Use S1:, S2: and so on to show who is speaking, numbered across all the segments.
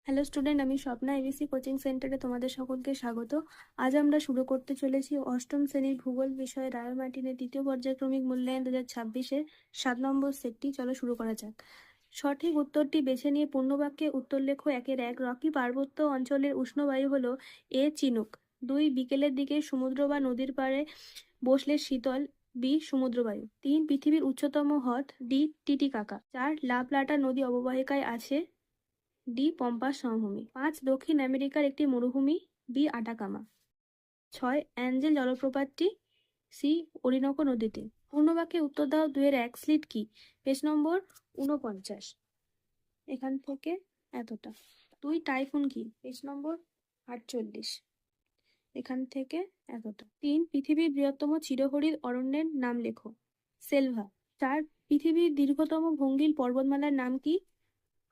S1: Hello student, আমি Swapna ABC coaching সেন্টারে তোমাদের সকলকে স্বাগত। আজ আমরা শুরু করতে চলেছি অষ্টম শ্রেণীর ভূগোল বিষয়ে রায় মার্টিনের দ্বিতীয় পর্যায়ক্রমিক মূল্যায়ন 2026-এর 7 নম্বর সেটটি। চলো শুরু করা যাক। সঠিক উত্তরটি বেছে নিয়ে পূর্ণবাক্যে উত্তর লেখো। 1-1 রকি পার্বত্য অঞ্চলের উষ্ণবায়ু হলো এ চিনুক, 2 বিকেলের দিকে সমুদ্র বা নদীর পাড়ে বসলে শীতল, বি সমুদ্রবায়ু, 3 পৃথিবীর উচ্চতম হ্রদ, ডি টিটিকাকা, 4 লা প্লাটা নদী অববাহিকায় আছে, ডি পম্পাস সমভূমি, 5 দক্ষিণ আমেরিকার একটি মরুভূমি, বি আটাকামা, 6 অ্যাঞ্জেল জলপ্রপাতটি, সি ওরিনোকো নদীতে। পূর্ণবাক্যে উত্তর দাও। 2-1 স্লিট কি? পেজ নম্বর 49। এখান থেকে এতটা। 2 টাইফুন কি? পেজ নম্বর 48। এখান থেকে এতটা। 3 পৃথিবীর বৃহত্তম চিরহরিৎ অরণ্যের নাম লেখো। সেলভা। 4 পৃথিবীর দীর্ঘতম ভঙ্গিল পর্বতমালার নাম কি?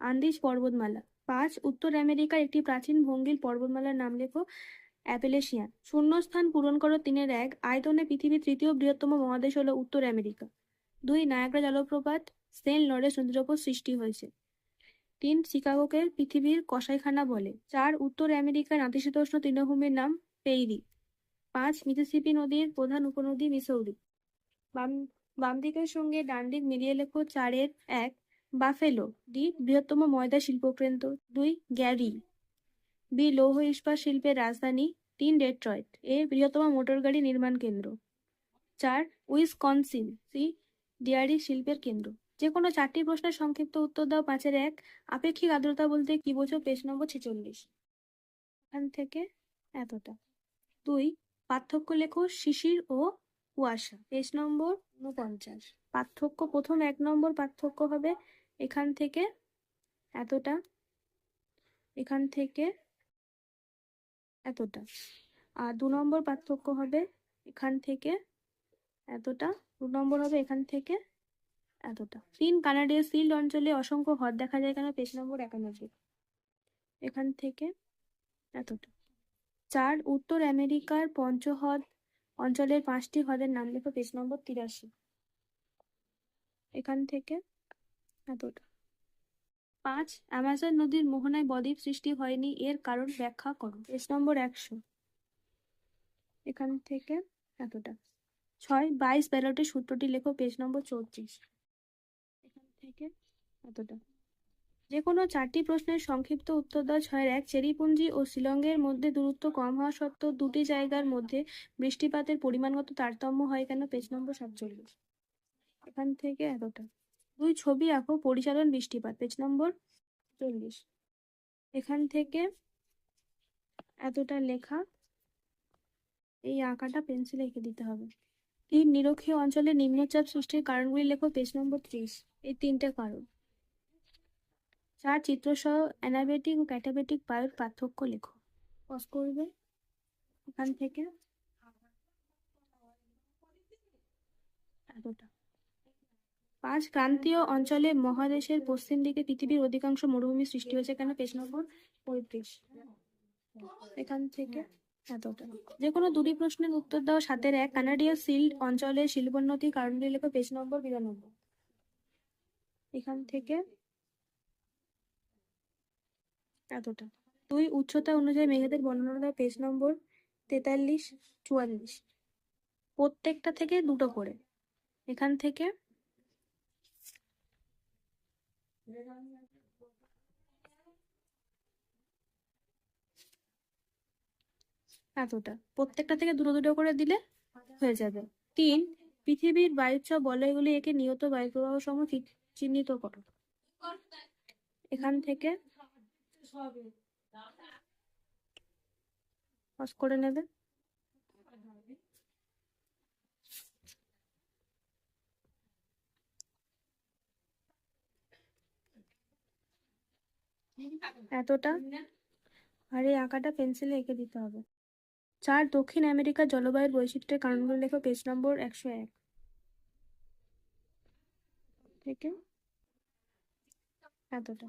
S1: আন্দিজ পর্বতমালা। 5 উত্তর আমেরিকার একটি প্রাচীন ভঙ্গিল পর্বতমালার নাম লেখো। অ্যাপেলেশিয়ান। শূন্যস্থান পূরণ করো। 3-1 আয়তনে পৃথিবীর তৃতীয় বৃহত্তম মহাদেশ হলো উত্তর আমেরিকা। 2 নায়াগ্রা জলপ্রপাত সেন্ট লরেন্স নদীর ওপর সৃষ্টি হয়েছে। 3 শিকাগোকে পৃথিবীর কসাইখানা বলে। 4 উত্তর আমেরিকার নাতিশীতোষ্ণ তৃণভূমির নাম পেইরি। 5 মিসিসিপি নদীর প্রধান উপনদী মিসৌরি। বাম বাম দিকের সঙ্গে ডান দিক মিলিয়ে লেখো। 4-1 বাফেলো। ডি বৃহত্তম ময়দা শিল্পকেন্দ্র। 2 গ্যারি। বি লৌহ ইস্পাত শিল্পের রাজধানী। 3 ডেট্রয়েট। এ বৃহত্তম মোটর গাড়ি নির্মাণ কেন্দ্র। 4 উইসকনসিন। সি ডেয়ারি শিল্পের কেন্দ্র। যে কোনো 4টি প্রশ্নের সংক্ষিপ্ত উত্তর দাও। 5-1 আপেক্ষিক আর্দ্রতা বলতে কি বোঝো? পেজ নম্বর 46। এখান থেকে এতটা। 2 পার্থক্য লেখো শিশির ও কুয়াশা। পেজ নম্বর 49। পার্থক্য প্রথম 1 নম্বর পার্থক্য হবে এখান থেকে এতটা, এখান থেকে এতটা। আর 2 নম্বর পার্থক্য হবে এখান থেকে এতটা, 2 নম্বর হবে এখান থেকে এতটা। 3 কানাডিয়ার সিল্ড অঞ্চলে অসংখ্য হ্রদ দেখা যায় কেন? পেজ নম্বর 91। এখান থেকে এতটা। 4 উত্তর আমেরিকার পঞ্চহ্রদ অঞ্চলের 5টি হ্রদের নাম লেখো। পেজ নম্বর 83। এখান থেকে এতটা। 5 অ্যামাজন নদীর মোহনায় বদ্বীপ সৃষ্টি হয়নি, এর কারণ ব্যাখ্যা করো। পেজ নম্বর 100। এখান থেকে এতটা। 6 22 ব্যালটের সূত্রটি লেখো। পেজ নম্বর 34। এখান থেকে এতটা। যে কোনো 4টি প্রশ্নের সংক্ষিপ্ত উত্তর দাও। 6-1 চেরিপুঞ্জি ও শিলংয়ের মধ্যে দূরত্ব কম হওয়া সত্ত্বেও দুটি জায়গার মধ্যে বৃষ্টিপাতের পরিমাণগত তারতম্য হয় কেন? পেজ নম্বর 47। এখান থেকে এতটা। 2 ছবি আঁকো পরিচালন বৃষ্টিপাত। পেজ নম্বর 40। এখান থেকে এতটা লেখা। এই আঁকাটা পেন্সিলে এঁকে দিতে হবে। 3 নিরক্ষীয় অঞ্চলে নিম্নচাপ সৃষ্টির কারণগুলি লেখো। পেজ নম্বর 30। এই 3টে কারণ। 4 চিত্রসহ অ্যানাবেটিক ও ক্যাটাবেটিক বায়ুর পার্থক্য লেখো। পজ করবে এখান থেকে এতটা। 5 ক্রান্তীয় অঞ্চলে মহাদেশের পশ্চিম দিকে পৃথিবীর অধিকাংশ মরুভূমি সৃষ্টি হয়েছে কেন? পেজ নম্বর 35। এখান থেকে এতটা। যে কোনো 2টি প্রশ্নের উত্তর দাও। 7-1 কানাডিয়ার সিল্ড অঞ্চলের শিল্পোন্নতির কারণগুলি লেখো। পেজ নম্বর 92। এখান থেকে এতটা। 2 উচ্চতা অনুযায়ী মেঘেদের বর্ণনা দাও। পেজ নম্বর 43-44। প্রত্যেকটা থেকে 2টো করে। এখান থেকে এতটা। প্রত্যেকটা থেকে 2টো করে দিলে হয়ে যাবে। 3 পৃথিবীর বায়ুচ্ছব বলয়গুলি একে নিয়ত বায়ুপ্রবাহ সমূহ চিহ্নিত করো। এখান থেকে পজ করে নেবে। এতটা। আর এই আঁকাটা পেন্সিলে এঁকে দিতে হবে। 4 দক্ষিণ আমেরিকার জলবায়ুর বৈচিত্র্যের কারণগুলো লেখো। পেজ নম্বর 101 থেকে এতটা।